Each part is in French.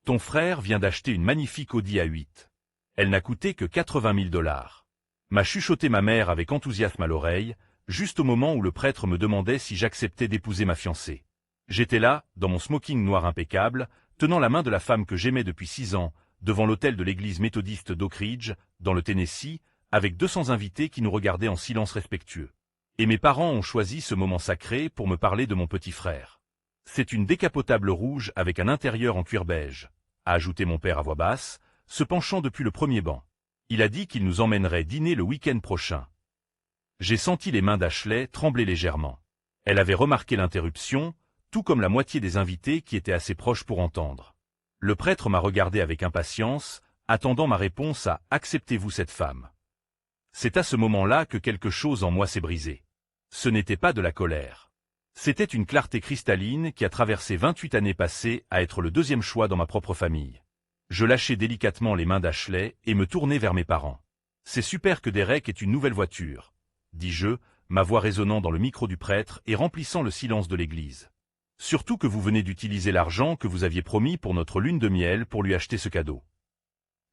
Ton frère vient d'acheter une magnifique Audi A8. Elle n'a coûté que 80 000 $. M'a chuchoté ma mère avec enthousiasme à l'oreille, juste au moment où le prêtre me demandait si j'acceptais d'épouser ma fiancée. J'étais là, dans mon smoking noir impeccable, tenant la main de la femme que j'aimais depuis 6 ans, devant l'autel de l'église méthodiste d'Oak Ridge, dans le Tennessee, avec 200 invités qui nous regardaient en silence respectueux. Et mes parents ont choisi ce moment sacré pour me parler de mon petit frère. C'est une décapotable rouge avec un intérieur en cuir beige, a ajouté mon père à voix basse, se penchant depuis le premier banc. Il a dit qu'il nous emmènerait dîner le week-end prochain. J'ai senti les mains d'Ashley trembler légèrement. Elle avait remarqué l'interruption, tout comme la moitié des invités qui étaient assez proches pour entendre. Le prêtre m'a regardé avec impatience, attendant ma réponse à « Acceptez-vous cette femme ?» C'est à ce moment-là que quelque chose en moi s'est brisé. Ce n'était pas de la colère. C'était une clarté cristalline qui a traversé 28 années passées à être le deuxième choix dans ma propre famille. Je lâchai délicatement les mains d'Ashley et me tournai vers mes parents. « C'est super que Derek ait une nouvelle voiture », dis-je, ma voix résonnant dans le micro du prêtre et remplissant le silence de l'église. « Surtout que vous venez d'utiliser l'argent que vous aviez promis pour notre lune de miel pour lui acheter ce cadeau. »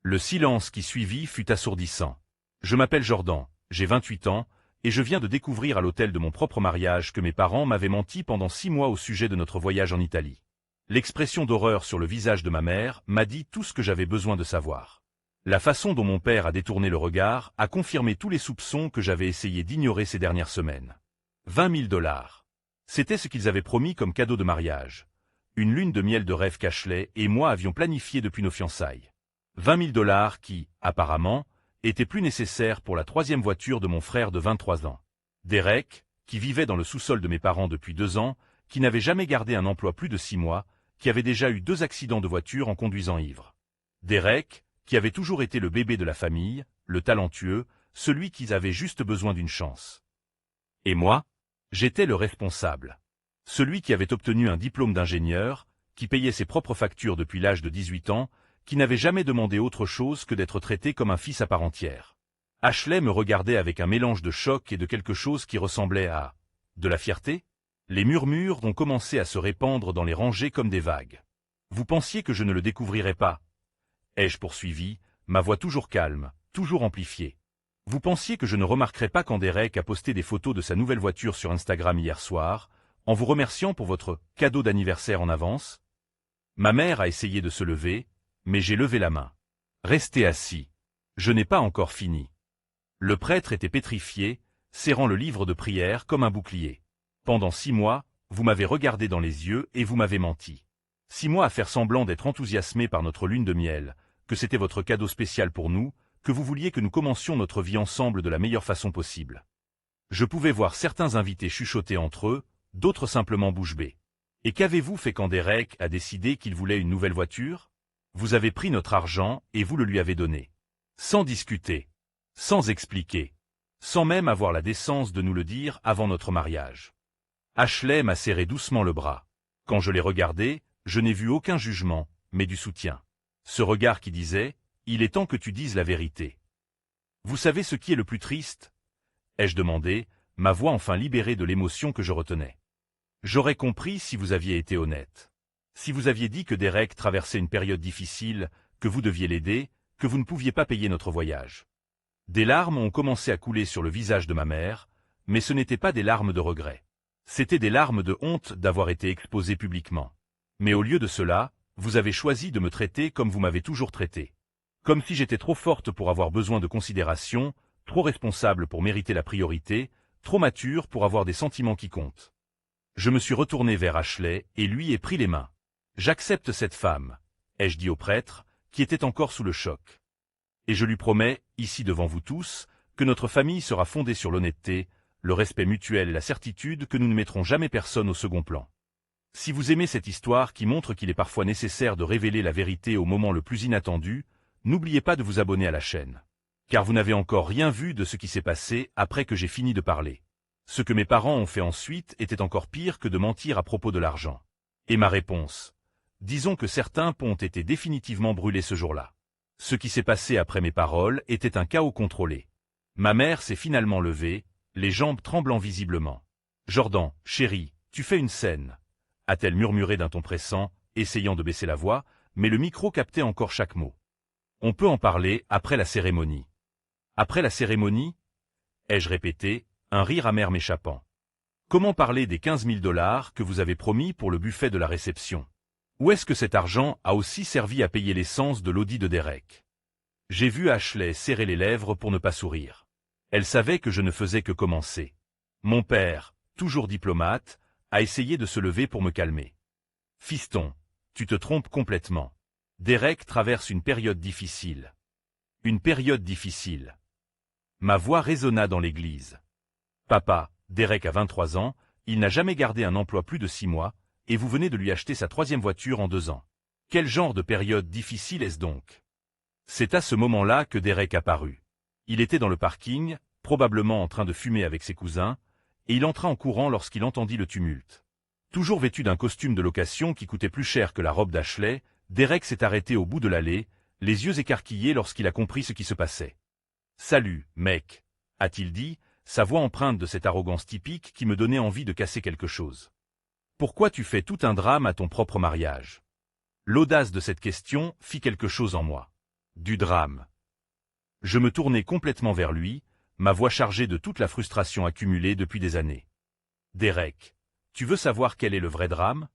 Le silence qui suivit fut assourdissant. Je m'appelle Jordan, j'ai 28 ans, et je viens de découvrir à l'hôtel de mon propre mariage que mes parents m'avaient menti pendant 6 mois au sujet de notre voyage en Italie. L'expression d'horreur sur le visage de ma mère m'a dit tout ce que j'avais besoin de savoir. La façon dont mon père a détourné le regard a confirmé tous les soupçons que j'avais essayé d'ignorer ces dernières semaines. 20 000 $. C'était ce qu'ils avaient promis comme cadeau de mariage. Une lune de miel de rêve qu'Ashley et moi avions planifié depuis nos fiançailles. 20 000 $ qui, apparemment, étaient plus nécessaires pour la 3e voiture de mon frère de 23 ans. Derek, qui vivait dans le sous-sol de mes parents depuis 2 ans, qui n'avait jamais gardé un emploi plus de 6 mois, qui avait déjà eu 2 accidents de voiture en conduisant ivre. Derek, qui avait toujours été le bébé de la famille, le talentueux, celui qui avait juste besoin d'une chance. Et moi, j'étais le responsable. Celui qui avait obtenu un diplôme d'ingénieur, qui payait ses propres factures depuis l'âge de 18 ans, qui n'avait jamais demandé autre chose que d'être traité comme un fils à part entière. Ashley me regardait avec un mélange de choc et de quelque chose qui ressemblait à de la fierté. Les murmures ont commencé à se répandre dans les rangées comme des vagues. Vous pensiez que je ne le découvrirais pas? Ai-je poursuivi, ma voix toujours calme, toujours amplifiée. Vous pensiez que je ne remarquerais pas quand Derek a posté des photos de sa nouvelle voiture sur Instagram hier soir, en vous remerciant pour votre cadeau d'anniversaire en avance? Ma mère a essayé de se lever, mais j'ai levé la main. Restez assis. Je n'ai pas encore fini. Le prêtre était pétrifié, serrant le livre de prière comme un bouclier. Pendant 6 mois, vous m'avez regardé dans les yeux et vous m'avez menti. 6 mois à faire semblant d'être enthousiasmé par notre lune de miel, que c'était votre cadeau spécial pour nous, que vous vouliez que nous commencions notre vie ensemble de la meilleure façon possible. Je pouvais voir certains invités chuchoter entre eux, d'autres simplement bouche bée. Et qu'avez-vous fait quand Derek a décidé qu'il voulait une nouvelle voiture? Vous avez pris notre argent et vous le lui avez donné. Sans discuter. Sans expliquer. Sans même avoir la décence de nous le dire avant notre mariage. Ashley m'a serré doucement le bras. Quand je l'ai regardé, je n'ai vu aucun jugement, mais du soutien. Ce regard qui disait « Il est temps que tu dises la vérité ». Vous savez ce qui est le plus triste? Ai-je demandé, ma voix enfin libérée de l'émotion que je retenais. J'aurais compris si vous aviez été honnête. Si vous aviez dit que Derek traversait une période difficile, que vous deviez l'aider, que vous ne pouviez pas payer notre voyage. Des larmes ont commencé à couler sur le visage de ma mère, mais ce n'étaient pas des larmes de regret. C'étaient des larmes de honte d'avoir été exposé publiquement. Mais au lieu de cela, vous avez choisi de me traiter comme vous m'avez toujours traité. Comme si j'étais trop forte pour avoir besoin de considération, trop responsable pour mériter la priorité, trop mature pour avoir des sentiments qui comptent. Je me suis retourné vers Ashley et lui ai pris les mains. J'accepte cette femme, ai-je dit au prêtre, qui était encore sous le choc. Et je lui promets, ici devant vous tous, que notre famille sera fondée sur l'honnêteté, le respect mutuel et la certitude que nous ne mettrons jamais personne au second plan. Si vous aimez cette histoire qui montre qu'il est parfois nécessaire de révéler la vérité au moment le plus inattendu, n'oubliez pas de vous abonner à la chaîne. Car vous n'avez encore rien vu de ce qui s'est passé après que j'ai fini de parler. Ce que mes parents ont fait ensuite était encore pire que de mentir à propos de l'argent. Et ma réponse? Disons que certains ponts étaient définitivement brûlés ce jour-là. Ce qui s'est passé après mes paroles était un chaos contrôlé. Ma mère s'est finalement levée, les jambes tremblant visiblement. « Jordan, chérie, tu fais une scène », a-t-elle murmuré d'un ton pressant, essayant de baisser la voix, mais le micro captait encore chaque mot. On peut en parler après la cérémonie. Après la cérémonie? Ai-je répété, un rire amer m'échappant. Comment parler des 15 000 $ que vous avez promis pour le buffet de la réception? Ou est-ce que cet argent a aussi servi à payer l'essence de l'Audi de Derek? J'ai vu Ashley serrer les lèvres pour ne pas sourire. Elle savait que je ne faisais que commencer. Mon père, toujours diplomate, a essayé de se lever pour me calmer. Fiston, tu te trompes complètement. Derek traverse une période difficile. Une période difficile. Ma voix résonna dans l'église. Papa, Derek a 23 ans, il n'a jamais gardé un emploi plus de 6 mois, et vous venez de lui acheter sa 3e voiture en 2 ans. Quel genre de période difficile est-ce donc? C'est à ce moment-là que Derek apparut. Il était dans le parking, probablement en train de fumer avec ses cousins, et il entra en courant lorsqu'il entendit le tumulte. Toujours vêtu d'un costume de location qui coûtait plus cher que la robe d'Ashley, Derek s'est arrêté au bout de l'allée, les yeux écarquillés lorsqu'il a compris ce qui se passait. « Salut, mec », a-t-il dit, sa voix empreinte de cette arrogance typique qui me donnait envie de casser quelque chose. « Pourquoi tu fais tout un drame à ton propre mariage ?» L'audace de cette question fit quelque chose en moi. Du drame. Je me tournai complètement vers lui, ma voix chargée de toute la frustration accumulée depuis des années. « Derek, tu veux savoir quel est le vrai drame ?»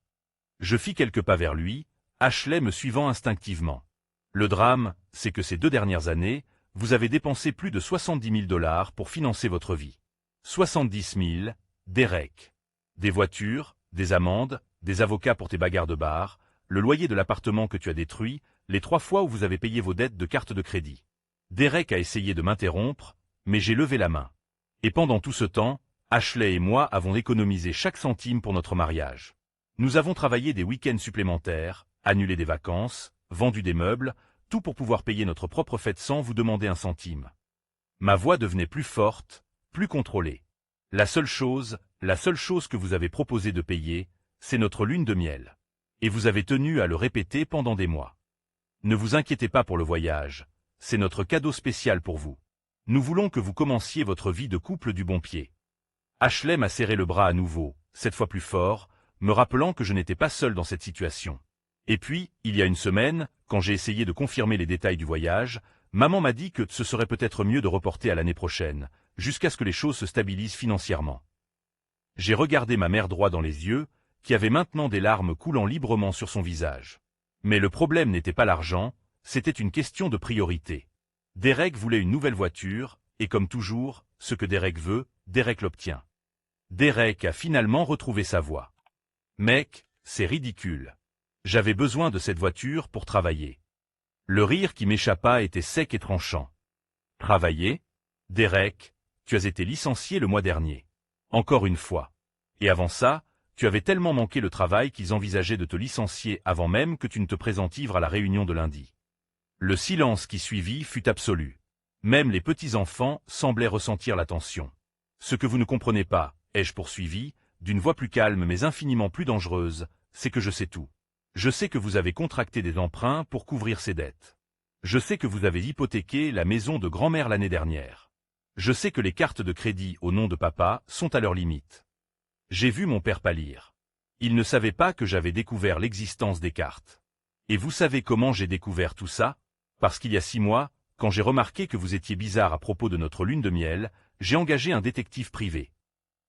Je fis quelques pas vers lui, Ashley me suivant instinctivement. Le drame, c'est que ces 2 dernières années, vous avez dépensé plus de 70 000 $ pour financer votre vie. 70 000, Derek. Des voitures, des amendes, des avocats pour tes bagarres de bar, le loyer de l'appartement que tu as détruit, les 3 fois où vous avez payé vos dettes de carte de crédit. Derek a essayé de m'interrompre, mais j'ai levé la main. Et pendant tout ce temps, Ashley et moi avons économisé chaque centime pour notre mariage. Nous avons travaillé des week-ends supplémentaires, annulé des vacances, vendu des meubles, tout pour pouvoir payer notre propre fête sans vous demander un centime. Ma voix devenait plus forte, plus contrôlée. La seule chose que vous avez proposé de payer, c'est notre lune de miel. Et vous avez tenu à le répéter pendant des mois. Ne vous inquiétez pas pour le voyage, c'est notre cadeau spécial pour vous. Nous voulons que vous commenciez votre vie de couple du bon pied. Ashley m'a serré le bras à nouveau, cette fois plus fort, me rappelant que je n'étais pas seul dans cette situation. Et puis, il y a une semaine, quand j'ai essayé de confirmer les détails du voyage, maman m'a dit que ce serait peut-être mieux de reporter à l'année prochaine, jusqu'à ce que les choses se stabilisent financièrement. J'ai regardé ma mère droit dans les yeux, qui avait maintenant des larmes coulant librement sur son visage. Mais le problème n'était pas l'argent, c'était une question de priorité. Derek voulait une nouvelle voiture, et comme toujours, ce que Derek veut, Derek l'obtient. Derek a finalement retrouvé sa voie. Mec, c'est ridicule. J'avais besoin de cette voiture pour travailler. Le rire qui m'échappa était sec et tranchant. Travailler? Derek, tu as été licencié le mois dernier. Encore une fois. Et avant ça, tu avais tellement manqué le travail qu'ils envisageaient de te licencier avant même que tu ne te présentes ivre à la réunion de lundi. Le silence qui suivit fut absolu. Même les petits-enfants semblaient ressentir la tension. Ce que vous ne comprenez pas, ai-je poursuivi, d'une voix plus calme mais infiniment plus dangereuse, c'est que je sais tout. Je sais que vous avez contracté des emprunts pour couvrir ces dettes. Je sais que vous avez hypothéqué la maison de grand-mère l'année dernière. Je sais que les cartes de crédit au nom de papa sont à leur limite. J'ai vu mon père pâlir. Il ne savait pas que j'avais découvert l'existence des cartes. Et vous savez comment j'ai découvert tout ça? Parce qu'il y a 6 mois, quand j'ai remarqué que vous étiez bizarre à propos de notre lune de miel, j'ai engagé un détective privé.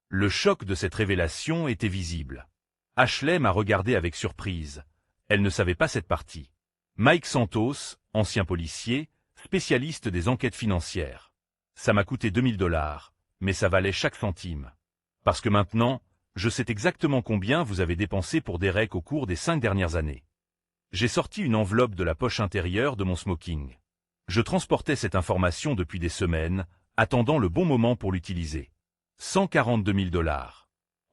Le choc de cette révélation était visible. Ashley m'a regardé avec surprise. Elle ne savait pas cette partie. Mike Santos, ancien policier, spécialiste des enquêtes financières. Ça m'a coûté 2000 $, mais ça valait chaque centime. Parce que maintenant, je sais exactement combien vous avez dépensé pour Derek au cours des 5 dernières années. J'ai sorti une enveloppe de la poche intérieure de mon smoking. Je transportais cette information depuis des semaines, attendant le bon moment pour l'utiliser. 142 000 $.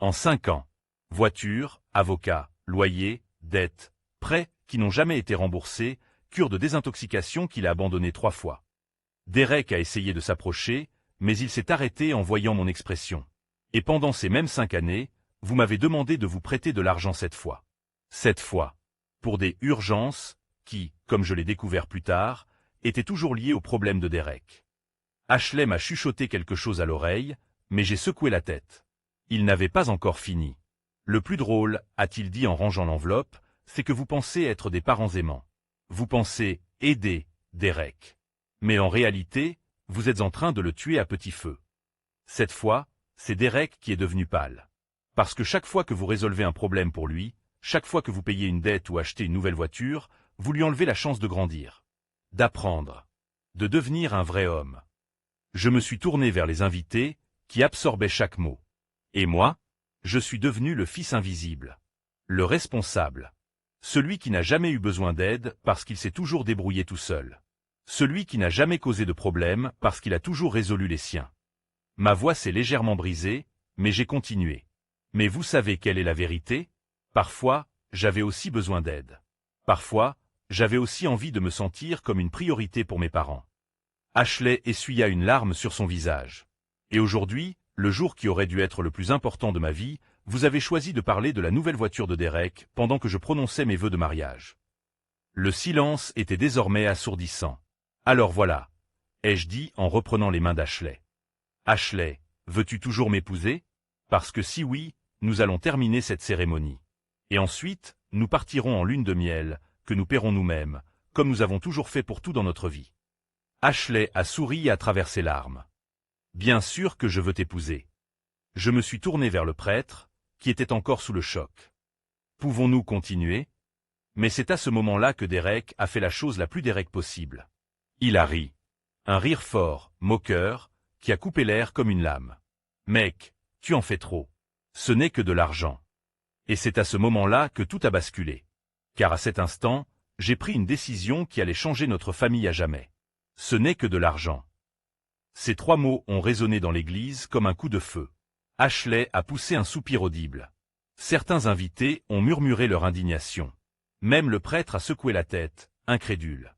En 5 ans. Voiture, avocat, loyer, dette, prêts qui n'ont jamais été remboursés, cure de désintoxication qu'il a abandonné 3 fois. Derek a essayé de s'approcher, mais il s'est arrêté en voyant mon expression. Et pendant ces mêmes 5 années, vous m'avez demandé de vous prêter de l'argent 7 fois. 7 fois. Pour des urgences, qui, comme je l'ai découvert plus tard, étaient toujours liées au problème de Derek. Ashley m'a chuchoté quelque chose à l'oreille, mais j'ai secoué la tête. Il n'avait pas encore fini. Le plus drôle, a-t-il dit en rangeant l'enveloppe, c'est que vous pensez être des parents aimants. Vous pensez aider Derek. Mais en réalité, vous êtes en train de le tuer à petit feu. Cette fois, c'est Derek qui est devenu pâle. Parce que chaque fois que vous résolvez un problème pour lui, chaque fois que vous payez une dette ou achetez une nouvelle voiture, vous lui enlevez la chance de grandir, d'apprendre, de devenir un vrai homme. Je me suis tourné vers les invités, qui absorbaient chaque mot. Et moi, je suis devenu le fils invisible, le responsable, celui qui n'a jamais eu besoin d'aide parce qu'il s'est toujours débrouillé tout seul, celui qui n'a jamais causé de problème parce qu'il a toujours résolu les siens. Ma voix s'est légèrement brisée, mais j'ai continué. Mais vous savez quelle est la vérité? Parfois, j'avais aussi besoin d'aide. Parfois, j'avais aussi envie de me sentir comme une priorité pour mes parents. Ashley essuya une larme sur son visage. Et aujourd'hui, le jour qui aurait dû être le plus important de ma vie, vous avez choisi de parler de la nouvelle voiture de Derek pendant que je prononçais mes vœux de mariage. Le silence était désormais assourdissant. Alors voilà, ai-je dit en reprenant les mains d'Ashley. Ashley, veux-tu toujours m'épouser? Parce que si oui, nous allons terminer cette cérémonie. Et ensuite, nous partirons en lune de miel, que nous paierons nous-mêmes, comme nous avons toujours fait pour tout dans notre vie. Ashley a souri à travers ses larmes. Bien sûr que je veux t'épouser. Je me suis tourné vers le prêtre, qui était encore sous le choc. Pouvons-nous continuer? Mais c'est à ce moment-là que Derek a fait la chose la plus Derek possible. Il a ri. Un rire fort, moqueur, qui a coupé l'air comme une lame. Mec, tu en fais trop. Ce n'est que de l'argent. Et c'est à ce moment-là que tout a basculé. Car à cet instant, j'ai pris une décision qui allait changer notre famille à jamais. Ce n'est que de l'argent. Ces trois mots ont résonné dans l'église comme un coup de feu. Ashley a poussé un soupir audible. Certains invités ont murmuré leur indignation. Même le prêtre a secoué la tête, incrédule.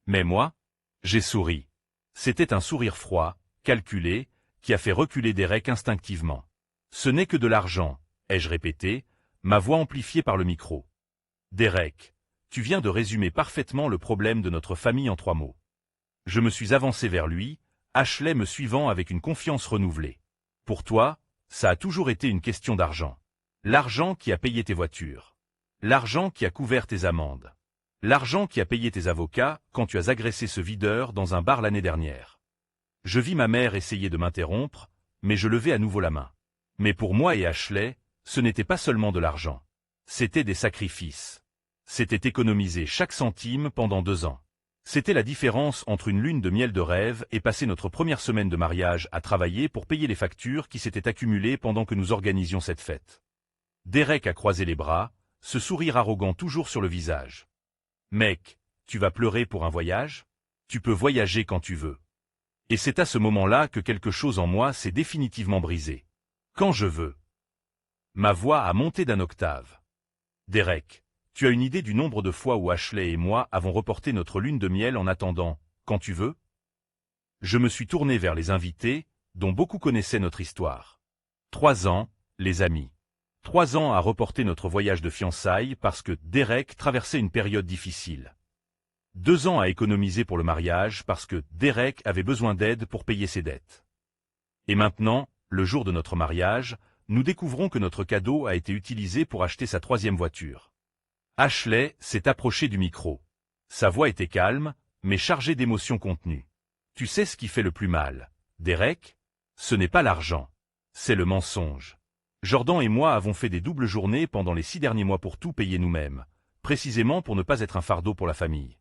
Mais moi, j'ai souri. C'était un sourire froid, calculé, qui a fait reculer Derek instinctivement. Ce n'est que de l'argent, ai-je répété, ma voix amplifiée par le micro. Derek, tu viens de résumer parfaitement le problème de notre famille en 3 mots. Je me suis avancé vers lui, Ashley me suivant avec une confiance renouvelée. Pour toi, ça a toujours été une question d'argent. L'argent qui a payé tes voitures. L'argent qui a couvert tes amendes. L'argent qui a payé tes avocats quand tu as agressé ce videur dans un bar l'année dernière. Je vis ma mère essayer de m'interrompre, mais je levai à nouveau la main. Mais pour moi et Ashley, ce n'était pas seulement de l'argent. C'était des sacrifices. C'était économiser chaque centime pendant 2 ans. C'était la différence entre une lune de miel de rêve et passer notre première semaine de mariage à travailler pour payer les factures qui s'étaient accumulées pendant que nous organisions cette fête. Derek a croisé les bras, ce sourire arrogant toujours sur le visage. Mec, tu vas pleurer pour un voyage? Tu peux voyager quand tu veux. Et c'est à ce moment-là que quelque chose en moi s'est définitivement brisé. Quand je veux. Ma voix a monté d'1 octave. Derek, tu as une idée du nombre de fois où Ashley et moi avons reporté notre lune de miel en attendant, quand tu veux? Je me suis tourné vers les invités, dont beaucoup connaissaient notre histoire. 3 ans, les amis. 3 ans à reporter notre voyage de fiançailles parce que Derek traversait une période difficile. 2 ans à économiser pour le mariage parce que Derek avait besoin d'aide pour payer ses dettes. Et maintenant, le jour de notre mariage, nous découvrons que notre cadeau a été utilisé pour acheter sa 3e voiture. Ashley s'est approché du micro. Sa voix était calme, mais chargée d'émotions contenues. Tu sais ce qui fait le plus mal, Derek? Ce n'est pas l'argent. C'est le mensonge. Jordan et moi avons fait des doubles journées pendant les 6 derniers mois pour tout payer nous-mêmes, précisément pour ne pas être un fardeau pour la famille.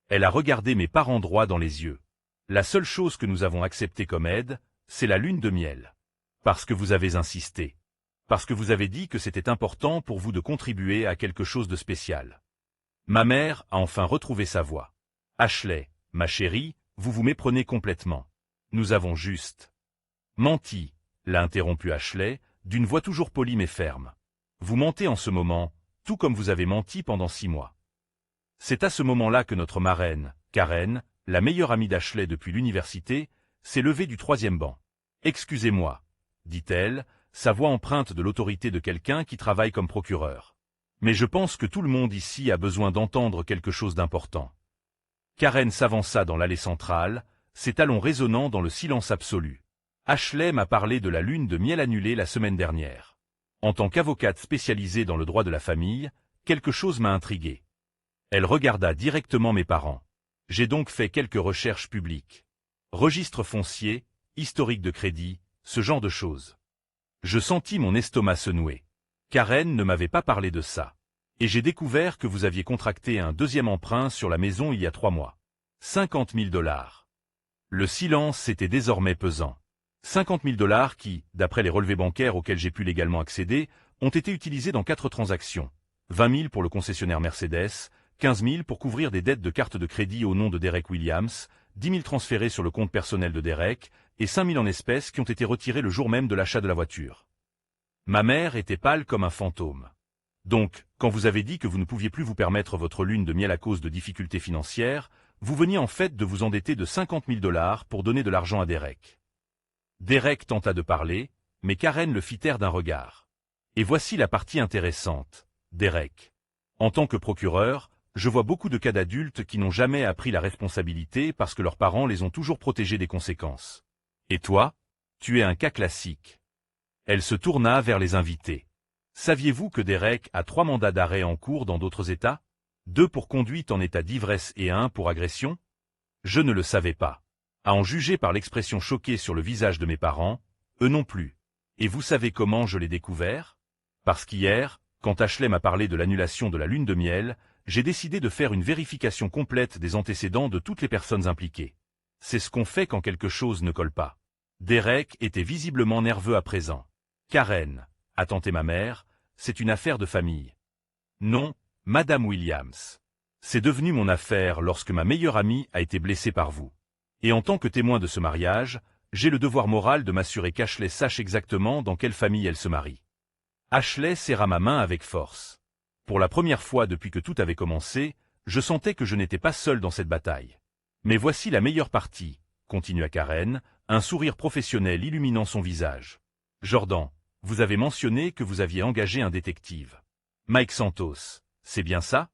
Elle a regardé mes parents droit dans les yeux. La seule chose que nous avons acceptée comme aide, c'est la lune de miel. Parce que vous avez insisté. Parce que vous avez dit que c'était important pour vous de contribuer à quelque chose de spécial. Ma mère a enfin retrouvé sa voix. Ashley, ma chérie, vous vous méprenez complètement. Nous avons juste menti, l'a interrompu Ashley, d'une voix toujours polie mais ferme. Vous mentez en ce moment, tout comme vous avez menti pendant 6 mois. C'est à ce moment-là que notre marraine, Karen, la meilleure amie d'Ashley depuis l'université, s'est levée du 3e banc. Excusez-moi, dit-elle, sa voix empreinte de l'autorité de quelqu'un qui travaille comme procureur. Mais je pense que tout le monde ici a besoin d'entendre quelque chose d'important. Karen s'avança dans l'allée centrale, ses talons résonnant dans le silence absolu. Ashley m'a parlé de la lune de miel annulée la semaine dernière. En tant qu'avocate spécialisée dans le droit de la famille, Quelque chose m'a intrigué. Elle regarda directement mes parents. J'ai donc fait quelques recherches publiques. Registre foncier, historique de crédit, ce genre de choses. Je sentis mon estomac se nouer. Karen ne m'avait pas parlé de ça. Et j'ai découvert que vous aviez contracté un deuxième emprunt sur la maison il y a 3 mois. 50 000 $. Le silence était désormais pesant. 50 000 $ qui, d'après les relevés bancaires auxquels j'ai pu légalement accéder, ont été utilisés dans 4 transactions. 20 000 pour le concessionnaire Mercedes, 15 000 pour couvrir des dettes de carte de crédit au nom de Derek Williams, 10 000 transférés sur le compte personnel de Derek, et 5 000 en espèces qui ont été retirés le jour même de l'achat de la voiture. Ma mère était pâle comme un fantôme. Donc, quand vous avez dit que vous ne pouviez plus vous permettre votre lune de miel à cause de difficultés financières, vous veniez en fait de vous endetter de 50 000 $ pour donner de l'argent à Derek. Derek tenta de parler, mais Karen le fit taire d'un regard. Et voici la partie intéressante. Derek. En tant que procureur, je vois beaucoup de cas d'adultes qui n'ont jamais appris la responsabilité parce que leurs parents les ont toujours protégés des conséquences. Et toi? Tu es un cas classique. Elle se tourna vers les invités. Saviez-vous que Derek a 3 mandats d'arrêt en cours dans d'autres États? 2 pour conduite en état d'ivresse et 1 pour agression? Je ne le savais pas. À en juger par l'expression choquée sur le visage de mes parents, eux non plus. Et vous savez comment je l'ai découvert? Parce qu'hier, quand Ashley m'a parlé de l'annulation de la lune de miel, j'ai décidé de faire une vérification complète des antécédents de toutes les personnes impliquées. C'est ce qu'on fait quand quelque chose ne colle pas. Derek était visiblement nerveux à présent. Karen, a tenté ma mère, c'est une affaire de famille. Non, Madame Williams. C'est devenu mon affaire lorsque ma meilleure amie a été blessée par vous. Et en tant que témoin de ce mariage, j'ai le devoir moral de m'assurer qu'Ashley sache exactement dans quelle famille elle se marie. Ashley serra ma main avec force. Pour la première fois depuis que tout avait commencé, je sentais que je n'étais pas seul dans cette bataille. Mais voici la meilleure partie, continua Karen, un sourire professionnel illuminant son visage. Jordan, vous avez mentionné que vous aviez engagé un détective. Mike Santos, c'est bien ça?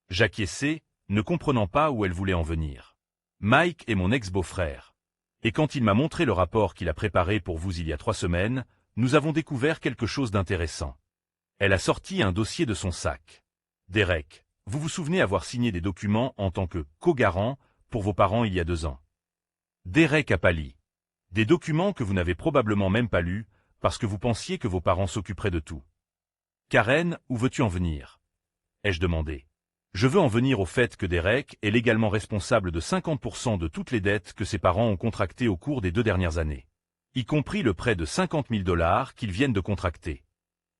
J'acquiesçai, ne comprenant pas où elle voulait en venir. Mike est mon ex-beau-frère. Et quand il m'a montré le rapport qu'il a préparé pour vous il y a 3 semaines, nous avons découvert quelque chose d'intéressant. Elle a sorti un dossier de son sac. Derek, vous vous souvenez avoir signé des documents en tant que co-garant pour vos parents il y a 2 ans. Derek a pâli. Des documents que vous n'avez probablement même pas lus, parce que vous pensiez que vos parents s'occuperaient de tout. Karen, où veux-tu en venir? Ai-je demandé. Je veux en venir au fait que Derek est légalement responsable de 50% de toutes les dettes que ses parents ont contractées au cours des 2 dernières années. Y compris le prêt de 50 000 $ qu'ils viennent de contracter.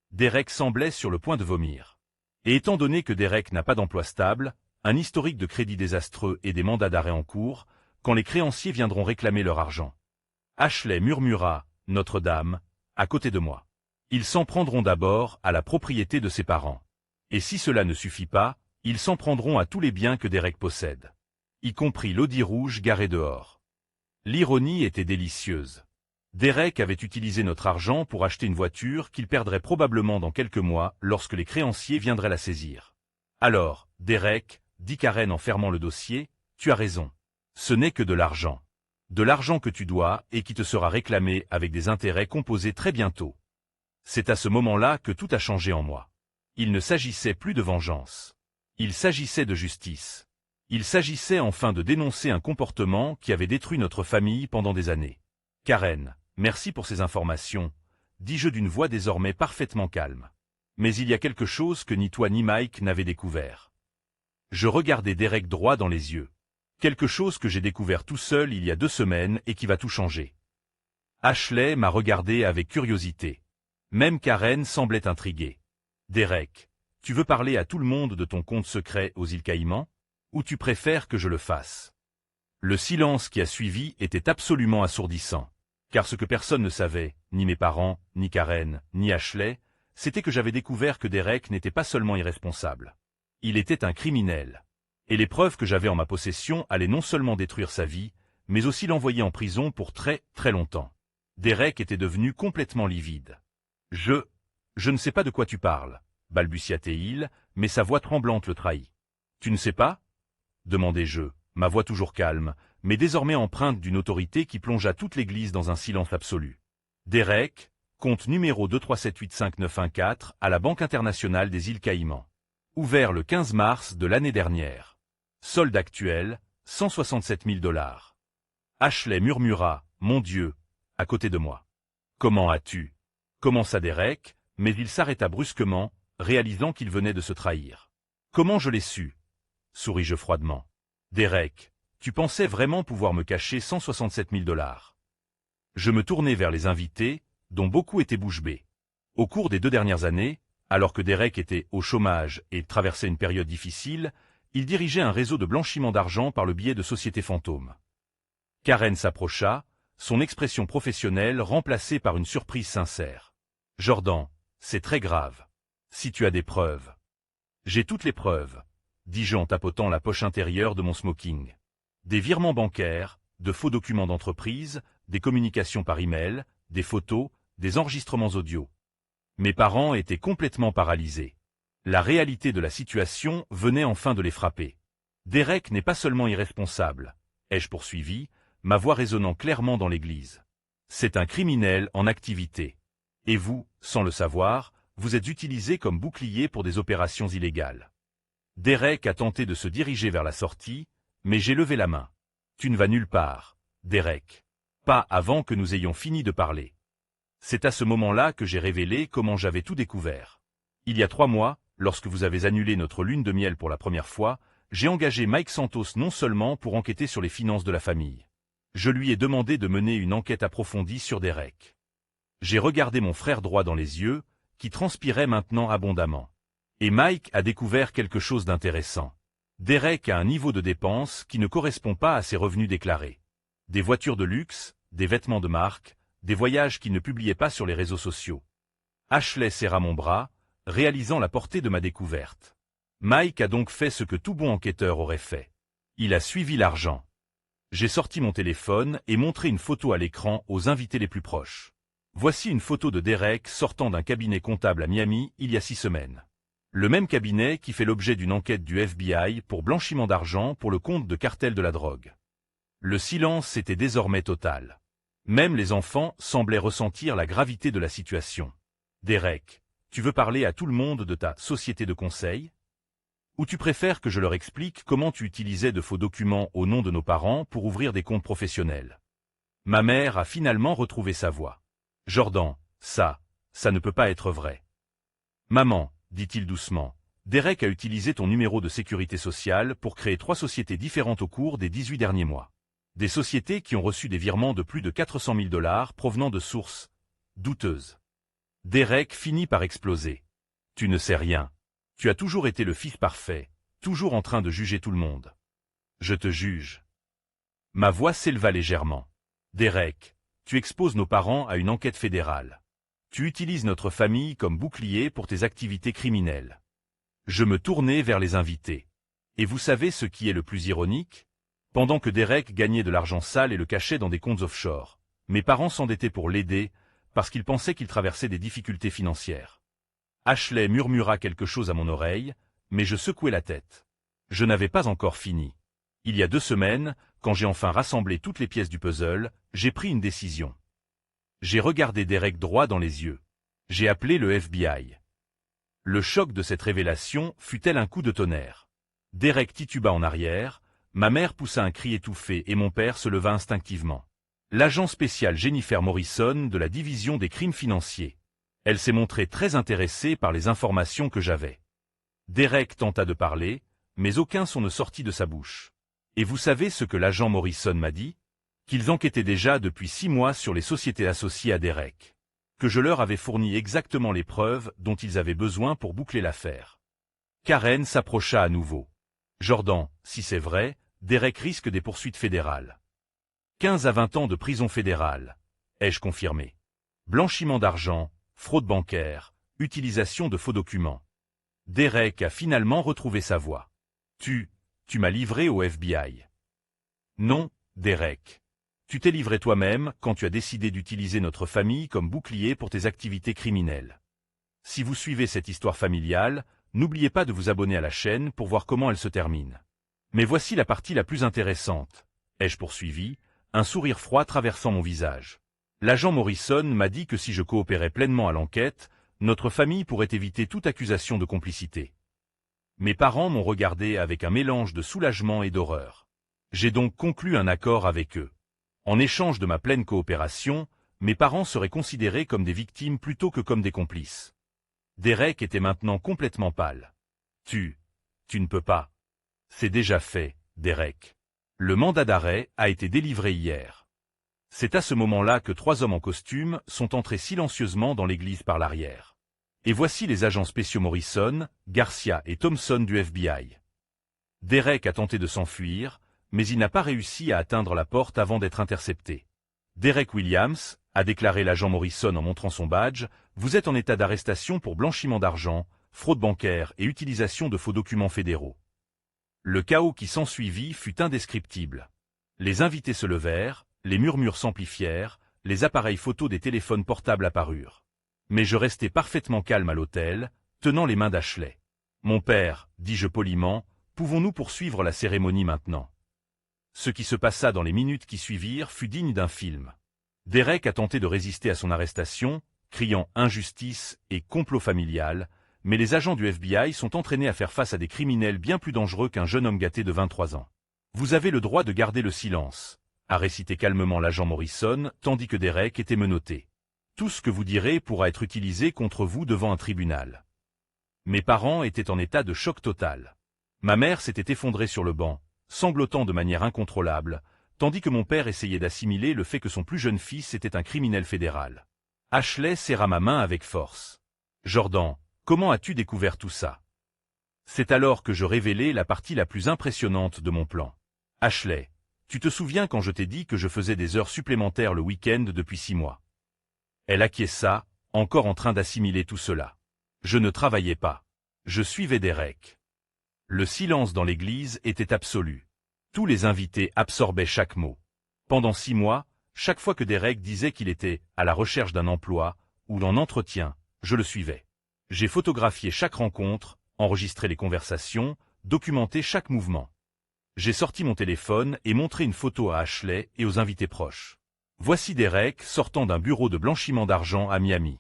Derek semblait sur le point de vomir. Et étant donné que Derek n'a pas d'emploi stable, un historique de crédit désastreux et des mandats d'arrêt en cours, quand les créanciers viendront réclamer leur argent. Ashley murmura, Notre-Dame, à côté de moi. Ils s'en prendront d'abord à la propriété de ses parents. Et si cela ne suffit pas, ils s'en prendront à tous les biens que Derek possède. Y compris l'Audi rouge garé dehors. L'ironie était délicieuse. Derek avait utilisé notre argent pour acheter une voiture qu'il perdrait probablement dans quelques mois lorsque les créanciers viendraient la saisir. Alors, Derek, dit Karen en fermant le dossier, tu as raison. Ce n'est que de l'argent. De l'argent que tu dois et qui te sera réclamé avec des intérêts composés très bientôt. C'est à ce moment-là que tout a changé en moi. Il ne s'agissait plus de vengeance. Il s'agissait de justice. Il s'agissait enfin de dénoncer un comportement qui avait détruit notre famille pendant des années. Karen, merci pour ces informations, dis-je d'une voix désormais parfaitement calme. Mais il y a quelque chose que ni toi ni Mike n'avez découvert. Je regardai Derek droit dans les yeux. Quelque chose que j'ai découvert tout seul il y a 2 semaines et qui va tout changer. Ashley m'a regardé avec curiosité. Même Karen semblait intriguée. Derek, tu veux parler à tout le monde de ton compte secret aux îles Caïmans? Ou tu préfères que je le fasse? Le silence qui a suivi était absolument assourdissant. Car ce que personne ne savait, ni mes parents, ni Karen, ni Ashley, c'était que j'avais découvert que Derek n'était pas seulement irresponsable. Il était un criminel. Et les preuves que j'avais en ma possession allaient non seulement détruire sa vie, mais aussi l'envoyer en prison pour très, très longtemps. Derek était devenu complètement livide. Je ne sais pas de quoi tu parles, balbutia-t-il, mais sa voix tremblante le trahit. Tu ne sais pas? Demandai-je, ma voix toujours calme, mais désormais empreinte d'une autorité qui plongea toute l'église dans un silence absolu. Derek, compte numéro 2378591 à la Banque internationale des îles Caïmans. Ouvert le 15 mars de l'année dernière. Solde actuel, 167 000 $. Ashley murmura, « Mon Dieu », à côté de moi. « Comment as-tu » commença Derek, mais il s'arrêta brusquement, réalisant qu'il venait de se trahir. « Comment je l'ai su » souris-je froidement. « Derek, tu pensais vraiment pouvoir me cacher 167 000 $. Je me tournai vers les invités, dont beaucoup étaient bouche bée. Au cours des 2 dernières années, alors que Derek était au chômage et traversait une période difficile, il dirigeait un réseau de blanchiment d'argent par le biais de sociétés fantômes. Karen s'approcha, son expression professionnelle remplacée par une surprise sincère. « Jordan, c'est très grave. Si tu as des preuves. »« J'ai toutes les preuves, » dis-je en tapotant la poche intérieure de mon smoking. Des virements bancaires, de faux documents d'entreprise, des communications par email, des photos, des enregistrements audio. Mes parents étaient complètement paralysés. La réalité de la situation venait enfin de les frapper. Derek n'est pas seulement irresponsable, ai-je poursuivi, ma voix résonnant clairement dans l'église. C'est un criminel en activité. Et vous, sans le savoir, vous êtes utilisé comme bouclier pour des opérations illégales. Derek a tenté de se diriger vers la sortie, mais j'ai levé la main. Tu ne vas nulle part, Derek. Pas avant que nous ayons fini de parler. C'est à ce moment-là que j'ai révélé comment j'avais tout découvert. Il y a 3 mois, lorsque vous avez annulé notre lune de miel pour la première fois, j'ai engagé Mike Santos non seulement pour enquêter sur les finances de la famille. Je lui ai demandé de mener une enquête approfondie sur Derek. J'ai regardé mon frère droit dans les yeux, qui transpirait maintenant abondamment. Et Mike a découvert quelque chose d'intéressant. Derek a un niveau de dépenses qui ne correspond pas à ses revenus déclarés. Des voitures de luxe, des vêtements de marque, des voyages qu'il ne publiait pas sur les réseaux sociaux. Ashley serra mon bras, réalisant la portée de ma découverte. Mike a donc fait ce que tout bon enquêteur aurait fait. Il a suivi l'argent. J'ai sorti mon téléphone et montré une photo à l'écran aux invités les plus proches. Voici une photo de Derek sortant d'un cabinet comptable à Miami il y a 6 semaines. Le même cabinet qui fait l'objet d'une enquête du FBI pour blanchiment d'argent pour le compte de cartels de la drogue. Le silence était désormais total. Même les enfants semblaient ressentir la gravité de la situation. Derek, tu veux parler à tout le monde de ta société de conseil? Ou tu préfères que je leur explique comment tu utilisais de faux documents au nom de nos parents pour ouvrir des comptes professionnels? Ma mère a finalement retrouvé sa voix. Jordan, ça ne peut pas être vrai. Maman, dit-il doucement, Derek a utilisé ton numéro de sécurité sociale pour créer 3 sociétés différentes au cours des 18 derniers mois. Des sociétés qui ont reçu des virements de plus de 400 000 $ provenant de sources douteuses. Derek finit par exploser. Tu ne sais rien. Tu as toujours été le fils parfait, toujours en train de juger tout le monde. Je te juge. Ma voix s'éleva légèrement. Derek, tu exposes nos parents à une enquête fédérale. Tu utilises notre famille comme bouclier pour tes activités criminelles. Je me tournai vers les invités. Et vous savez ce qui est le plus ironique? Pendant que Derek gagnait de l'argent sale et le cachait dans des comptes offshore, mes parents s'endettaient pour l'aider, parce qu'ils pensaient qu'il traversait des difficultés financières. Ashley murmura quelque chose à mon oreille, mais je secouai la tête. Je n'avais pas encore fini. Il y a 2 semaines, quand j'ai enfin rassemblé toutes les pièces du puzzle, j'ai pris une décision. J'ai regardé Derek droit dans les yeux. J'ai appelé le FBI. Le choc de cette révélation fut tel un coup de tonnerre. Derek tituba en arrière, ma mère poussa un cri étouffé et mon père se leva instinctivement. L'agent spécial Jennifer Morrison de la division des crimes financiers. Elle s'est montrée très intéressée par les informations que j'avais. Derek tenta de parler, mais aucun son ne sortit de sa bouche. Et vous savez ce que l'agent Morrison m'a dit? Qu'ils enquêtaient déjà depuis 6 mois sur les sociétés associées à Derek. Que je leur avais fourni exactement les preuves dont ils avaient besoin pour boucler l'affaire. Karen s'approcha à nouveau. Jordan, si c'est vrai, Derek risque des poursuites fédérales. 15 à 20 ans de prison fédérale, ai-je confirmé. Blanchiment d'argent, fraude bancaire, utilisation de faux documents. Derek a finalement retrouvé sa voix. Tu m'as livré au FBI. Non, Derek. Tu t'es livré toi-même quand tu as décidé d'utiliser notre famille comme bouclier pour tes activités criminelles. Si vous suivez cette histoire familiale, n'oubliez pas de vous abonner à la chaîne pour voir comment elle se termine. Mais voici la partie la plus intéressante, ai-je poursuivi, un sourire froid traversant mon visage. L'agent Morrison m'a dit que si je coopérais pleinement à l'enquête, notre famille pourrait éviter toute accusation de complicité. Mes parents m'ont regardé avec un mélange de soulagement et d'horreur. J'ai donc conclu un accord avec eux. En échange de ma pleine coopération, mes parents seraient considérés comme des victimes plutôt que comme des complices. Derek était maintenant complètement pâle. Tu ne peux pas. C'est déjà fait, Derek. Le mandat d'arrêt a été délivré hier. C'est à ce moment-là que 3 hommes en costume sont entrés silencieusement dans l'église par l'arrière. Et voici les agents spéciaux Morrison, Garcia et Thompson du FBI. Derek a tenté de s'enfuir, mais il n'a pas réussi à atteindre la porte avant d'être intercepté. Derek Williams, a déclaré l'agent Morrison en montrant son badge, vous êtes en état d'arrestation pour blanchiment d'argent, fraude bancaire et utilisation de faux documents fédéraux. Le chaos qui s'ensuivit fut indescriptible. Les invités se levèrent, les murmures s'amplifièrent, les appareils photos des téléphones portables apparurent. Mais je restai parfaitement calme à l'hôtel, tenant les mains d'Ashley. Mon père, dis-je poliment, pouvons-nous poursuivre la cérémonie maintenant? Ce qui se passa dans les minutes qui suivirent fut digne d'un film. Derek a tenté de résister à son arrestation, criant « injustice » et « complot familial », mais les agents du FBI sont entraînés à faire face à des criminels bien plus dangereux qu'un jeune homme gâté de 23 ans. Vous avez le droit de garder le silence, a récité calmement l'agent Morrison, tandis que Derek était menotté. Tout ce que vous direz pourra être utilisé contre vous devant un tribunal. Mes parents étaient en état de choc total. Ma mère s'était effondrée sur le banc, sanglotant de manière incontrôlable, tandis que mon père essayait d'assimiler le fait que son plus jeune fils était un criminel fédéral. Ashley serra ma main avec force. « Jordan, comment as-tu découvert tout ça ?» C'est alors que je révélai la partie la plus impressionnante de mon plan. « Ashley, tu te souviens quand je t'ai dit que je faisais des heures supplémentaires le week-end depuis 6 mois ?» Elle acquiesça, encore en train d'assimiler tout cela. Je ne travaillais pas. Je suivais Derek. Le silence dans l'église était absolu. Tous les invités absorbaient chaque mot. Pendant 6 mois, chaque fois que Derek disait qu'il était à la recherche d'un emploi ou d'un entretien, je le suivais. J'ai photographié chaque rencontre, enregistré les conversations, documenté chaque mouvement. J'ai sorti mon téléphone et montré une photo à Ashley et aux invités proches. Voici Derek sortant d'un bureau de blanchiment d'argent à Miami.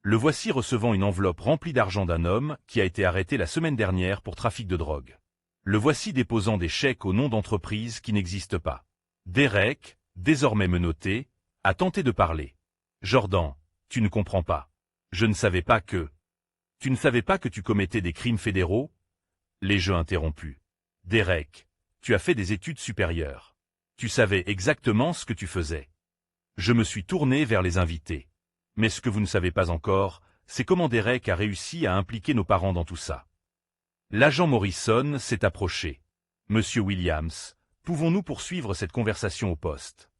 Le voici recevant une enveloppe remplie d'argent d'un homme qui a été arrêté la semaine dernière pour trafic de drogue. Le voici déposant des chèques au nom d'entreprises qui n'existent pas. Derek, désormais menotté, a tenté de parler. « Jordan, tu ne comprends pas. Je ne savais pas que... » « Tu ne savais pas que tu commettais des crimes fédéraux ?» Les jeux interrompus. « Derek, tu as fait des études supérieures. Tu savais exactement ce que tu faisais. » Je me suis tourné vers les invités. Mais ce que vous ne savez pas encore, c'est comment Derek a réussi à impliquer nos parents dans tout ça. L'agent Morrison s'est approché. « Monsieur Williams, pouvons-nous poursuivre cette conversation au poste ?»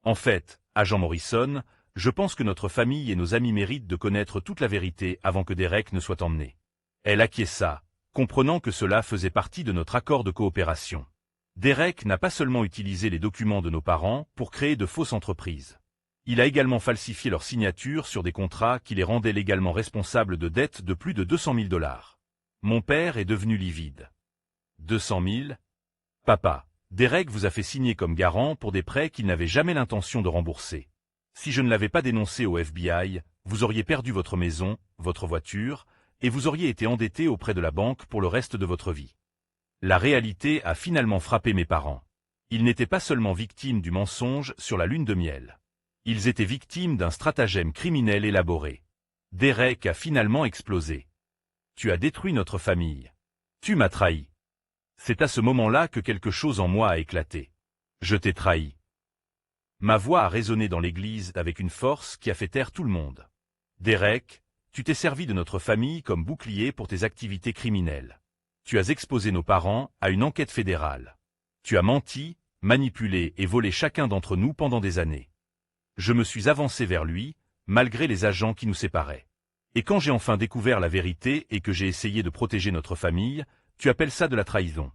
En fait, agent Morrison, je pense que notre famille et nos amis méritent de connaître toute la vérité avant que Derek ne soit emmené. Elle acquiesça, comprenant que cela faisait partie de notre accord de coopération. Derek n'a pas seulement utilisé les documents de nos parents pour créer de fausses entreprises. Il a également falsifié leurs signatures sur des contrats qui les rendaient légalement responsables de dettes de plus de 200 000 $. Mon père est devenu livide. 200 000 ? Papa, Derek vous a fait signer comme garant pour des prêts qu'il n'avait jamais l'intention de rembourser. Si je ne l'avais pas dénoncé au FBI, vous auriez perdu votre maison, votre voiture, et vous auriez été endetté auprès de la banque pour le reste de votre vie. La réalité a finalement frappé mes parents. Ils n'étaient pas seulement victimes du mensonge sur la lune de miel. Ils étaient victimes d'un stratagème criminel élaboré. Derek a finalement explosé. Tu as détruit notre famille. Tu m'as trahi. C'est à ce moment-là que quelque chose en moi a éclaté. Je t'ai trahi. Ma voix a résonné dans l'église avec une force qui a fait taire tout le monde. Derek, tu t'es servi de notre famille comme bouclier pour tes activités criminelles. Tu as exposé nos parents à une enquête fédérale. Tu as menti, manipulé et volé chacun d'entre nous pendant des années. Je me suis avancé vers lui, malgré les agents qui nous séparaient. Et quand j'ai enfin découvert la vérité et que j'ai essayé de protéger notre famille, tu appelles ça de la trahison.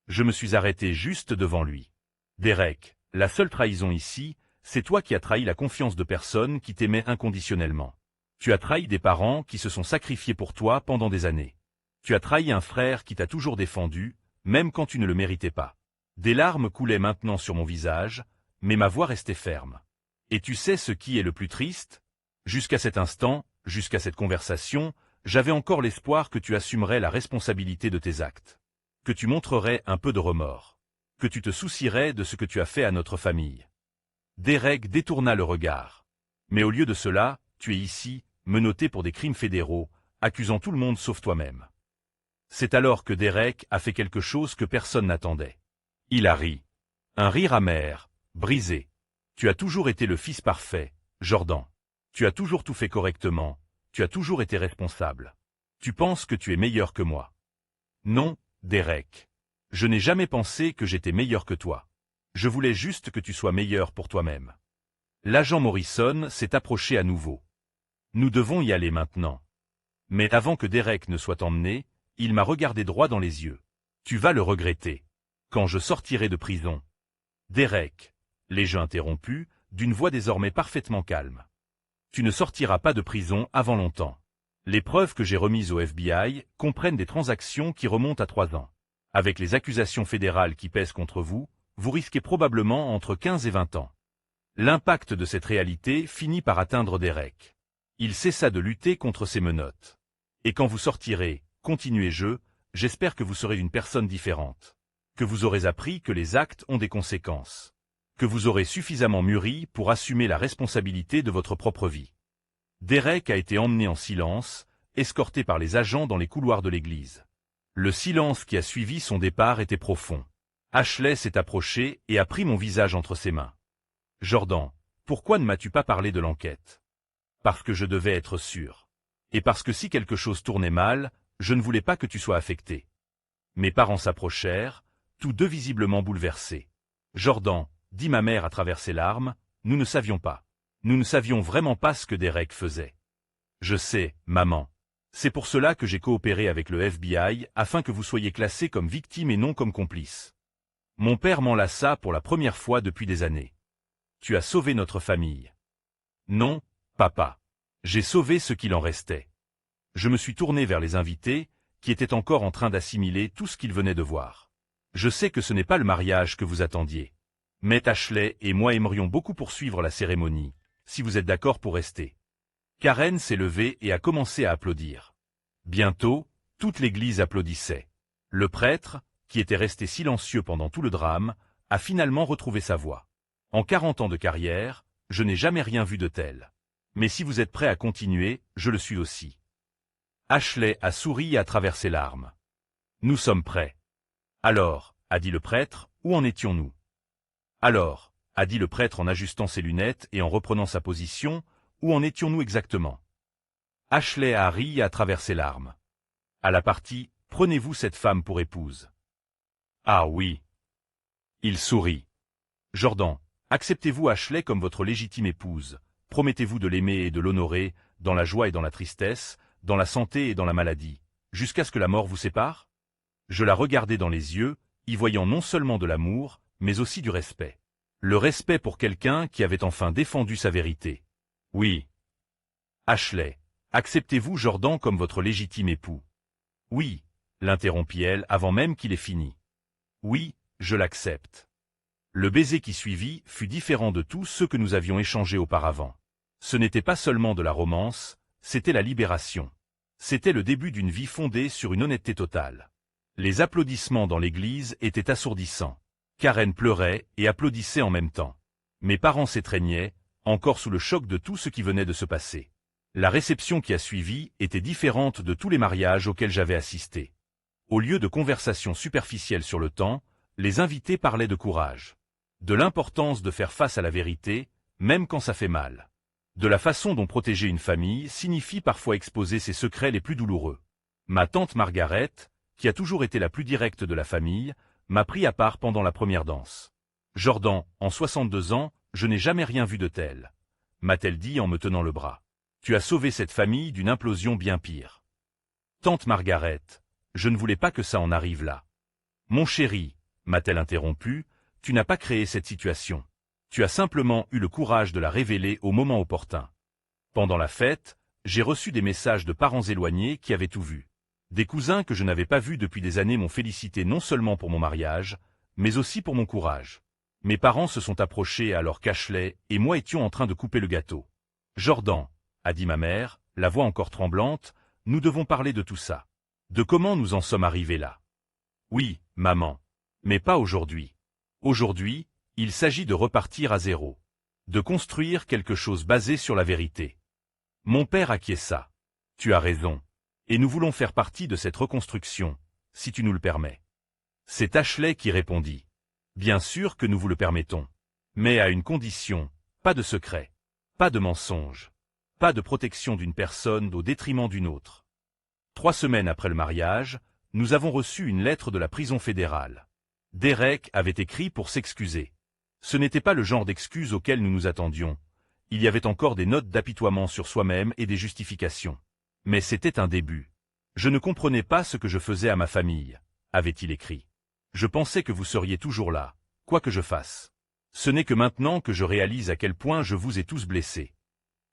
Je me suis arrêté juste devant lui. Derek, la seule trahison ici, c'est toi qui as trahi la confiance de personnes qui t'aimaient inconditionnellement. Tu as trahi des parents qui se sont sacrifiés pour toi pendant des années. Tu as trahi un frère qui t'a toujours défendu, même quand tu ne le méritais pas. Des larmes coulaient maintenant sur mon visage, mais ma voix restait ferme. Et tu sais ce qui est le plus triste ? Jusqu'à cet instant, jusqu'à cette conversation, j'avais encore l'espoir que tu assumerais la responsabilité de tes actes. Que tu montrerais un peu de remords. Que tu te soucierais de ce que tu as fait à notre famille. Derek détourna le regard. Mais au lieu de cela, tu es ici, menotté pour des crimes fédéraux, accusant tout le monde sauf toi-même. C'est alors que Derek a fait quelque chose que personne n'attendait. Il a ri. Un rire amer, brisé. Tu as toujours été le fils parfait, Jordan. Tu as toujours tout fait correctement, tu as toujours été responsable. Tu penses que tu es meilleur que moi. Non, Derek. Je n'ai jamais pensé que j'étais meilleur que toi. Je voulais juste que tu sois meilleur pour toi-même. L'agent Morrison s'est approché à nouveau. Nous devons y aller maintenant. Mais avant que Derek ne soit emmené, il m'a regardé droit dans les yeux. Tu vas le regretter. Quand je sortirai de prison. Derek, l'ai-je interrompu, d'une voix désormais parfaitement calme. Tu ne sortiras pas de prison avant longtemps. Les preuves que j'ai remises au FBI comprennent des transactions qui remontent à 3 ans. Avec les accusations fédérales qui pèsent contre vous, vous risquez probablement entre 15 et 20 ans. L'impact de cette réalité finit par atteindre Derek. Il cessa de lutter contre ses menottes. Et quand vous sortirez, continuez-je, j'espère que vous serez une personne différente. Que vous aurez appris que les actes ont des conséquences. Que vous aurez suffisamment mûri pour assumer la responsabilité de votre propre vie. Derek a été emmené en silence, escorté par les agents dans les couloirs de l'église. Le silence qui a suivi son départ était profond. Ashley s'est approché et a pris mon visage entre ses mains. « Jordan, pourquoi ne m'as-tu pas parlé de l'enquête » ? Parce que je devais être sûr. Et parce que si quelque chose tournait mal, je ne voulais pas que tu sois affecté. Mes parents s'approchèrent, tous deux visiblement bouleversés. « Jordan, dit ma mère à travers ses larmes, nous ne savions pas. Nous ne savions vraiment pas ce que Derek faisait. Je sais, maman. C'est pour cela que j'ai coopéré avec le FBI afin que vous soyez classés comme victime et non comme complice. Mon père m'enlaça pour la première fois depuis des années. Tu as sauvé notre famille. Non, papa. J'ai sauvé ce qu'il en restait. Je me suis tourné vers les invités, qui étaient encore en train d'assimiler tout ce qu'ils venaient de voir. Je sais que ce n'est pas le mariage que vous attendiez. Mais Ashley et moi aimerions beaucoup poursuivre la cérémonie, si vous êtes d'accord pour rester. Karen s'est levée et a commencé à applaudir. Bientôt, toute l'église applaudissait. Le prêtre, qui était resté silencieux pendant tout le drame, a finalement retrouvé sa voix. En 40 ans de carrière, je n'ai jamais rien vu de tel. Mais si vous êtes prêt à continuer, je le suis aussi. Ashley a souri à travers ses larmes. Nous sommes prêts. Alors, a dit le prêtre, où en étions-nous? Alors, a dit le prêtre en ajustant ses lunettes et en reprenant sa position, où en étions-nous exactement? Ashley a ri à travers ses larmes. À la partie, prenez-vous cette femme pour épouse? Ah oui. Il sourit. Jordan, acceptez-vous Ashley comme votre légitime épouse? Promettez-vous de l'aimer et de l'honorer, dans la joie et dans la tristesse, dans la santé et dans la maladie, jusqu'à ce que la mort vous sépare? Je la regardai dans les yeux, y voyant non seulement de l'amour, mais aussi du respect. Le respect pour quelqu'un qui avait enfin défendu sa vérité. Oui. Ashley, acceptez-vous Jordan comme votre légitime époux? Oui, l'interrompit-elle avant même qu'il ait fini. Oui, je l'accepte. Le baiser qui suivit fut différent de tous ceux que nous avions échangés auparavant. Ce n'était pas seulement de la romance, c'était la libération. C'était le début d'une vie fondée sur une honnêteté totale. Les applaudissements dans l'église étaient assourdissants. Karen pleurait et applaudissait en même temps. Mes parents s'étreignaient, encore sous le choc de tout ce qui venait de se passer. La réception qui a suivi était différente de tous les mariages auxquels j'avais assisté. Au lieu de conversations superficielles sur le temps, les invités parlaient de courage. De l'importance de faire face à la vérité, même quand ça fait mal. De la façon dont protéger une famille signifie parfois exposer ses secrets les plus douloureux. Ma tante Margaret, qui a toujours été la plus directe de la famille, m'a pris à part pendant la première danse. Jordan, en 62 ans, je n'ai jamais rien vu de tel, m'a-t-elle dit en me tenant le bras. Tu as sauvé cette famille d'une implosion bien pire. Tante Margaret, je ne voulais pas que ça en arrive là. Mon chéri, m'a-t-elle interrompu, tu n'as pas créé cette situation. Tu as simplement eu le courage de la révéler au moment opportun. Pendant la fête, j'ai reçu des messages de parents éloignés qui avaient tout vu. Des cousins que je n'avais pas vus depuis des années m'ont félicité non seulement pour mon mariage, mais aussi pour mon courage. Mes parents se sont approchés alors qu'Ashley et moi étions en train de couper le gâteau. Jordan, a dit ma mère, la voix encore tremblante, nous devons parler de tout ça. De comment nous en sommes arrivés là. Oui, maman. Mais pas aujourd'hui. Aujourd'hui, il s'agit de repartir à zéro. De construire quelque chose basé sur la vérité. Mon père acquiesça. Tu as raison. Et nous voulons faire partie de cette reconstruction, si tu nous le permets. C'est Ashley qui répondit. Bien sûr que nous vous le permettons. Mais à une condition, pas de secret. Pas de mensonge. Pas de protection d'une personne au détriment d'une autre. 3 semaines après le mariage, nous avons reçu une lettre de la prison fédérale. Derek avait écrit pour s'excuser. Ce n'était pas le genre d'excuse auquel nous nous attendions. Il y avait encore des notes d'apitoiement sur soi-même et des justifications. Mais c'était un début. Je ne comprenais pas ce que je faisais à ma famille, avait-il écrit. Je pensais que vous seriez toujours là, quoi que je fasse. Ce n'est que maintenant que je réalise à quel point je vous ai tous blessés.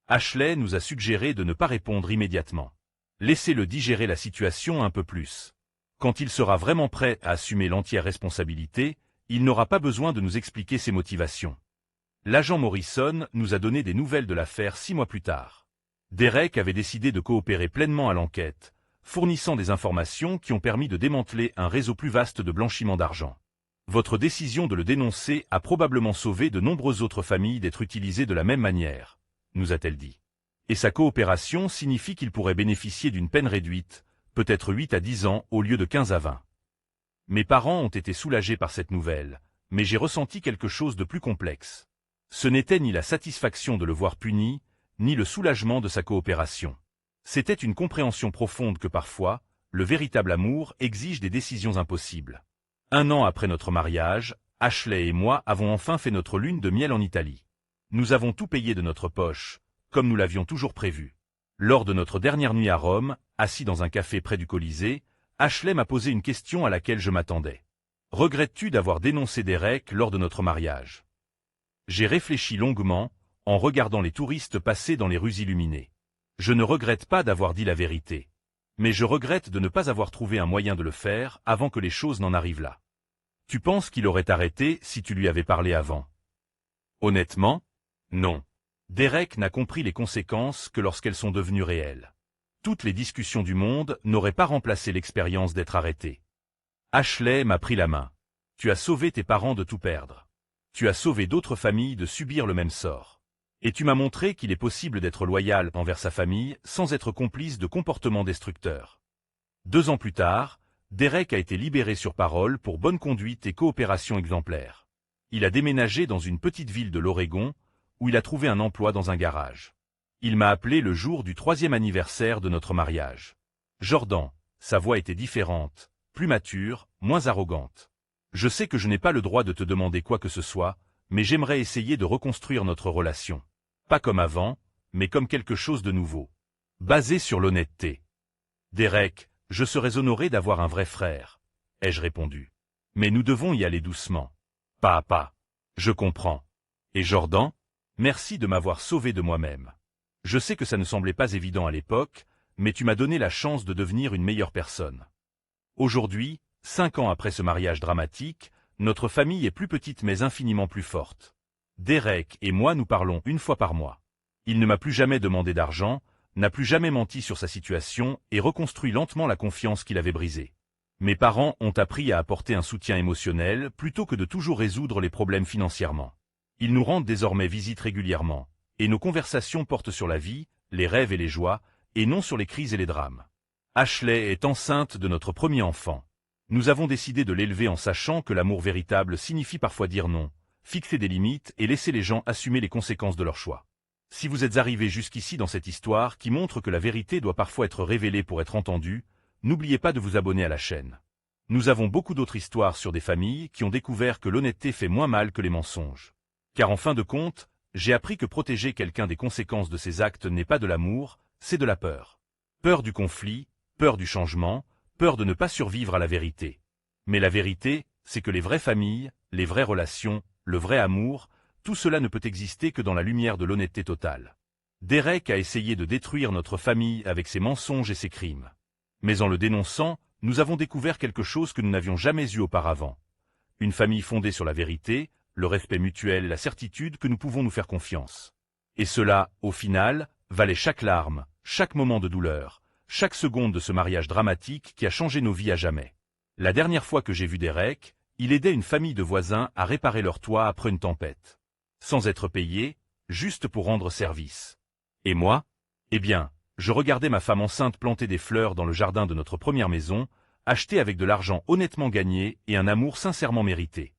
Ashley nous a suggéré de ne pas répondre immédiatement. Laissez-le digérer la situation un peu plus. Quand il sera vraiment prêt à assumer l'entière responsabilité, il n'aura pas besoin de nous expliquer ses motivations. L'agent Morrison nous a donné des nouvelles de l'affaire 6 mois plus tard. Derek avait décidé de coopérer pleinement à l'enquête, fournissant des informations qui ont permis de démanteler un réseau plus vaste de blanchiment d'argent. Votre décision de le dénoncer a probablement sauvé de nombreuses autres familles d'être utilisées de la même manière, nous a-t-elle dit. Et sa coopération signifie qu'il pourrait bénéficier d'une peine réduite, peut-être 8 à 10 ans au lieu de 15 à 20. Mes parents ont été soulagés par cette nouvelle, mais j'ai ressenti quelque chose de plus complexe. Ce n'était ni la satisfaction de le voir puni, ni le soulagement de sa coopération. C'était une compréhension profonde que parfois, le véritable amour exige des décisions impossibles. 1 an après notre mariage, Ashley et moi avons enfin fait notre lune de miel en Italie. Nous avons tout payé de notre poche, comme nous l'avions toujours prévu. Lors de notre dernière nuit à Rome, assis dans un café près du Colisée, Ashley m'a posé une question à laquelle je m'attendais. Regrettes-tu d'avoir dénoncé Derek lors de notre mariage? J'ai réfléchi longuement, en regardant les touristes passer dans les rues illuminées. Je ne regrette pas d'avoir dit la vérité. Mais je regrette de ne pas avoir trouvé un moyen de le faire avant que les choses n'en arrivent là. Tu penses qu'il aurait arrêté si tu lui avais parlé avant? Honnêtement? Non. Derek n'a compris les conséquences que lorsqu'elles sont devenues réelles. Toutes les discussions du monde n'auraient pas remplacé l'expérience d'être arrêté. Ashley m'a pris la main. Tu as sauvé tes parents de tout perdre. Tu as sauvé d'autres familles de subir le même sort. Et tu m'as montré qu'il est possible d'être loyal envers sa famille sans être complice de comportements destructeurs. 2 ans plus tard, Derek a été libéré sur parole pour bonne conduite et coopération exemplaire. Il a déménagé dans une petite ville de l'Oregon, où il a trouvé un emploi dans un garage. Il m'a appelé le jour du 3e anniversaire de notre mariage. Jordan, sa voix était différente, plus mature, moins arrogante. Je sais que je n'ai pas le droit de te demander quoi que ce soit, mais j'aimerais essayer de reconstruire notre relation. Pas comme avant, mais comme quelque chose de nouveau. Basé sur l'honnêteté. Derek, je serais honoré d'avoir un vrai frère, ai-je répondu. Mais nous devons y aller doucement. Pas à pas. Je comprends. Et Jordan? Merci de m'avoir sauvé de moi-même. Je sais que ça ne semblait pas évident à l'époque, mais tu m'as donné la chance de devenir une meilleure personne. Aujourd'hui, 5 ans après ce mariage dramatique, notre famille est plus petite mais infiniment plus forte. Derek et moi nous parlons 1 fois par mois. Il ne m'a plus jamais demandé d'argent, n'a plus jamais menti sur sa situation et reconstruit lentement la confiance qu'il avait brisée. Mes parents ont appris à apporter un soutien émotionnel plutôt que de toujours résoudre les problèmes financièrement. Ils nous rendent désormais visite régulièrement, et nos conversations portent sur la vie, les rêves et les joies, et non sur les crises et les drames. Ashley est enceinte de notre premier enfant. Nous avons décidé de l'élever en sachant que l'amour véritable signifie parfois dire non, fixer des limites et laisser les gens assumer les conséquences de leurs choix. Si vous êtes arrivé jusqu'ici dans cette histoire qui montre que la vérité doit parfois être révélée pour être entendue, n'oubliez pas de vous abonner à la chaîne. Nous avons beaucoup d'autres histoires sur des familles qui ont découvert que l'honnêteté fait moins mal que les mensonges. Car en fin de compte, j'ai appris que protéger quelqu'un des conséquences de ses actes n'est pas de l'amour, c'est de la peur. Peur du conflit, peur du changement, peur de ne pas survivre à la vérité. Mais la vérité, c'est que les vraies familles, les vraies relations, le vrai amour, tout cela ne peut exister que dans la lumière de l'honnêteté totale. Derek a essayé de détruire notre famille avec ses mensonges et ses crimes. Mais en le dénonçant, nous avons découvert quelque chose que nous n'avions jamais eu auparavant. Une famille fondée sur la vérité, le respect mutuel et la certitude que nous pouvons nous faire confiance. Et cela, au final, valait chaque larme, chaque moment de douleur, chaque seconde de ce mariage dramatique qui a changé nos vies à jamais. La dernière fois que j'ai vu Derek, il aidait une famille de voisins à réparer leur toit après une tempête. Sans être payé, juste pour rendre service. Et moi? Eh bien, je regardais ma femme enceinte planter des fleurs dans le jardin de notre première maison, achetée avec de l'argent honnêtement gagné et un amour sincèrement mérité.